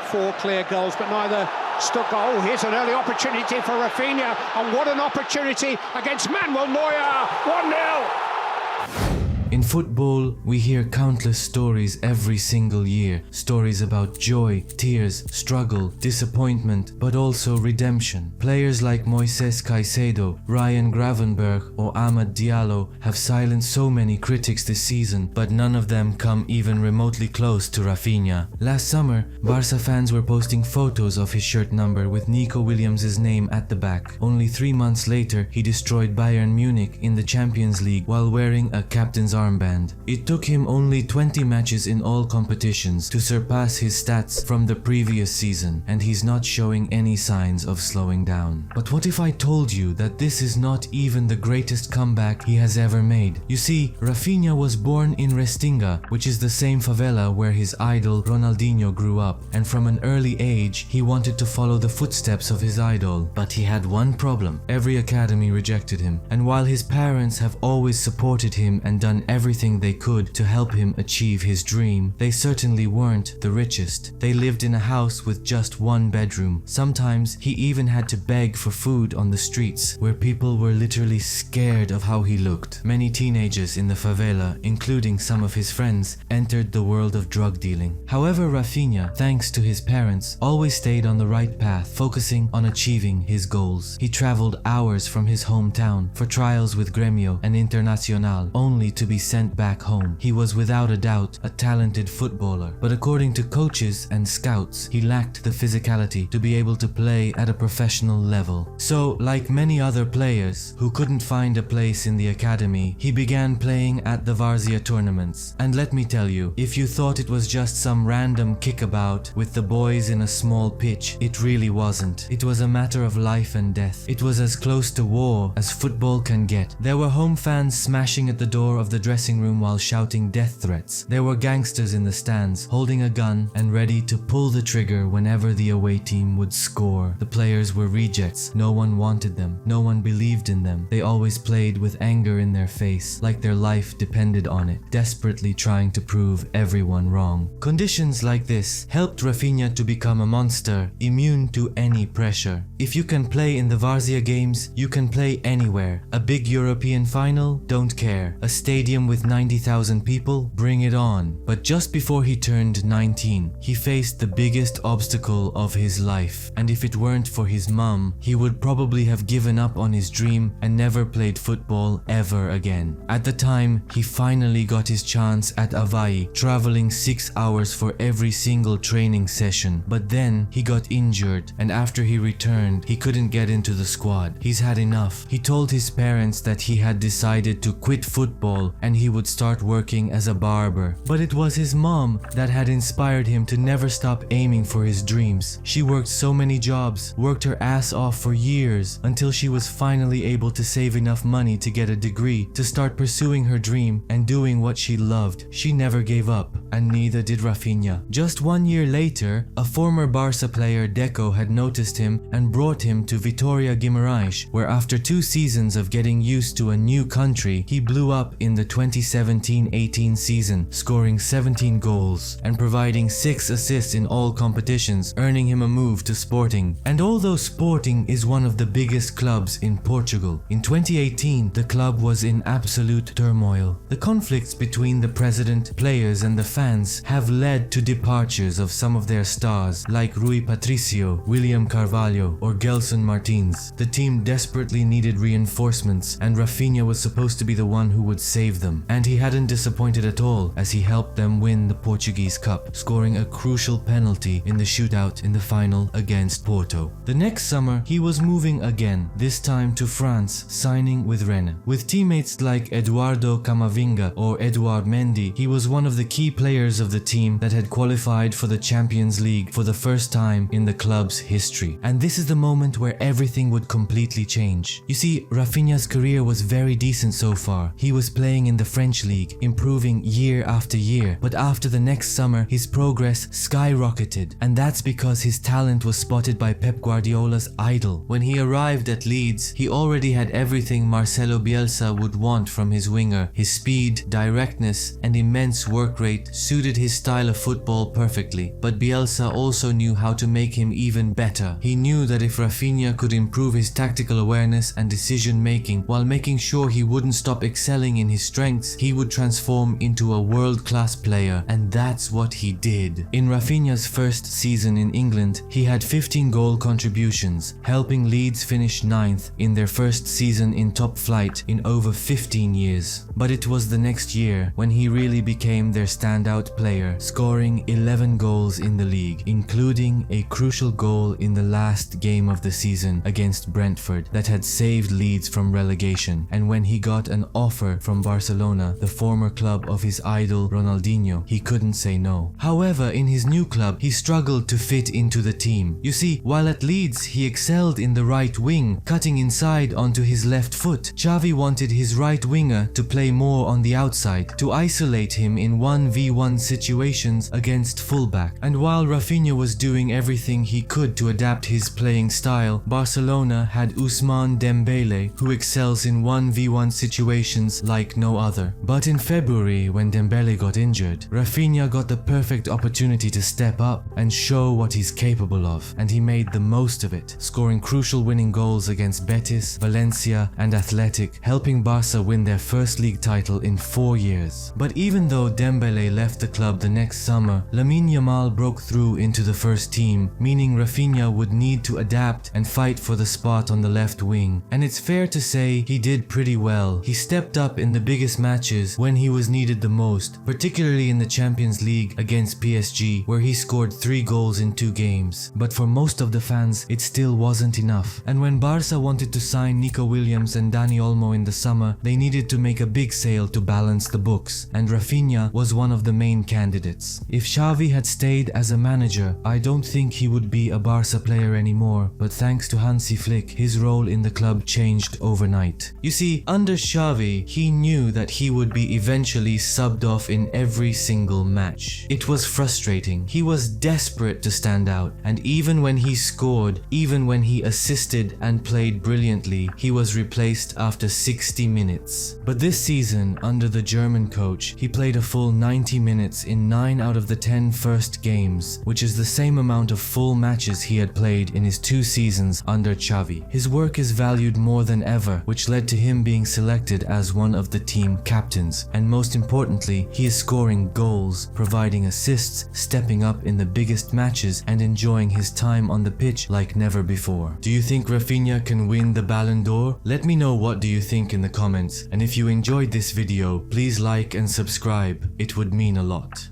4 clear goals, but neither stuck. Oh, here's an early opportunity for Raphinha, and what an opportunity against Manuel Neuer. 1-0. In football, we hear countless stories every single year. Stories about joy, tears, struggle, disappointment, but also redemption. Players like Moises Caicedo, Ryan Gravenberch or Amad Diallo have silenced so many critics this season, but none of them come even remotely close to Raphinha. Last summer, Barca fans were posting photos of his shirt number with Nico Williams' name at the back. Only 3 months later, he destroyed Bayern Munich in the Champions League while wearing a captain's armband. It took him only 20 matches in all competitions to surpass his stats from the previous season, and he's not showing any signs of slowing down. But what if I told you that this is not even the greatest comeback he has ever made? You see, Raphinha was born in Restinga, which is the same favela where his idol Ronaldinho grew up, and from an early age he wanted to follow the footsteps of his idol. But he had one problem: every academy rejected him, and while his parents have always supported him and done everything they could to help him achieve his dream, they certainly weren't the richest. They lived in a house with just 1 bedroom. Sometimes he even had to beg for food on the streets, where people were literally scared of how he looked. Many teenagers in the favela, including some of his friends, entered the world of drug dealing. However, Raphinha, thanks to his parents, always stayed on the right path, focusing on achieving his goals. He traveled hours from his hometown for trials with Gremio and Internacional, only to be sent back home. He was without a doubt a talented footballer, but according to coaches and scouts, he lacked the physicality to be able to play at a professional level. So, like many other players who couldn't find a place in the academy, he began playing at the Varzea Tournaments. And let me tell you, if you thought it was just some random kickabout with the boys in a small pitch, it really wasn't. It was a matter of life and death. It was as close to war as football can get. There were home fans smashing at the door of the dressing room while shouting death threats. There were gangsters in the stands, holding a gun and ready to pull the trigger whenever the away team would score. The players were rejects. No one wanted them. No one believed in them. They always played with anger in their face, like their life depended on it, desperately trying to prove everyone wrong. Conditions like this helped Raphinha to become a monster, immune to any pressure. If you can play in the Varzea games, you can play anywhere. A big European final? Don't care. A stadium with 90,000 people? Bring it on. But just before he turned 19, he faced the biggest obstacle of his life, and if it weren't for his mum, he would probably have given up on his dream and never played football ever again. At the time, he finally got his chance at Avaí, traveling 6 hours for every single training session, but then he got injured, and after he returned, he couldn't get into the squad. He's had enough. He told his parents that he had decided to quit football and he would start working as a barber. But it was his mom that had inspired him to never stop aiming for his dreams. She worked so many jobs, worked her ass off for years, until she was finally able to save enough money to get a degree, to start pursuing her dream and doing what she loved. She never gave up, and neither did Raphinha. Just 1 year later, a former Barca player, Deco, had noticed him and brought him to Vitória Guimarães, where after 2 seasons of getting used to a new country, he blew up in the 2017-18 season, scoring 17 goals and providing 6 assists in all competitions, earning him a move to Sporting. And although Sporting is one of the biggest clubs in Portugal, in 2018 the club was in absolute turmoil. The conflicts between the president, players and the fans have led to departures of some of their stars like Rui Patricio, William Carvalho or Gelson Martins. The team desperately needed reinforcements, and Raphinha was supposed to be the one who would save them. And he hadn't disappointed at all, as he helped them win the Portuguese Cup, scoring a crucial penalty in the shootout in the final against Porto. The next summer, he was moving again, this time to France, signing with Rennes. With teammates like Eduardo Camavinga or Eduard Mendy, he was one of the key players of the team that had qualified for the Champions League for the first time in the club's history. And this is the moment where everything would completely change. You see, Raphinha's career was very decent so far. He was playing in the French league, improving year after year, but after the next summer, his progress skyrocketed, and that's because his talent was spotted by Pep Guardiola's idol. When he arrived at Leeds, he already had everything Marcelo Bielsa would want from his winger: his speed, directness, and immense work rate suited his style of football perfectly, but Bielsa also knew how to make him even better. He knew that if Raphinha could improve his tactical awareness and decision making while making sure he wouldn't stop excelling in his strengths, he would transform into a world-class player, and that's what he did. In Raphinha's first season in England, he had 15 goal contributions, helping Leeds finish 9th in their first season in top flight in over 15 years. But it was the next year when he really became their standout player, scoring 11 goals in the league, including a crucial goal in the last game of the season against Brentford that had saved Leeds from relegation, and when he got an offer from Barcelona, the former club of his idol Ronaldinho, he couldn't say no. However, in his new club, he struggled to fit into the team. You see, while at Leeds he excelled in the right wing, cutting inside onto his left foot, Xavi wanted his right winger to play more on the outside, to isolate him in 1v1 situations against fullback. And while Raphinha was doing everything he could to adapt his playing style, Barcelona had Ousmane Dembele, who excels in 1v1 situations like no other. But in February, when Dembele got injured, Raphinha got the perfect opportunity to step up and show what he's capable of, and he made the most of it, scoring crucial winning goals against Betis, Valencia and Athletic, helping Barca win their first league title in 4 years. But even though Dembele left the club the next summer, Lamine Yamal broke through into the first team, meaning Raphinha would need to adapt and fight for the spot on the left wing. And it's fair to say he did pretty well. He stepped up in the biggest matches when he was needed the most, particularly in the Champions League against PSG, where he scored 3 goals in 2 games. But for most of the fans, it still wasn't enough. And when Barca wanted to sign Nico Williams and Dani Olmo in the summer, they needed to make a big sale to balance the books, and Raphinha was one of the main candidates. If Xavi had stayed as a manager, I don't think he would be a Barca player anymore, but thanks to Hansi Flick, his role in the club changed overnight. You see, under Xavi, he knew that he would be eventually subbed off in every single match. It was frustrating. He was desperate to stand out, and even when he scored, even when he assisted and played brilliantly, he was replaced after 60 minutes. But this season, under the German coach, he played a full 90 minutes in 9 out of the 10 first games, which is the same amount of full matches he had played in his 2 seasons under Xavi. His work is valued more than ever, which led to him being selected as one of the team captains. And most importantly, he is scoring goals, providing assists, stepping up in the biggest matches, and enjoying his time on the pitch like never before. Do you think Raphinha can win the Ballon d'Or? Let me know what do you think in the comments, and if you enjoyed this video, please like and subscribe. It would mean a lot.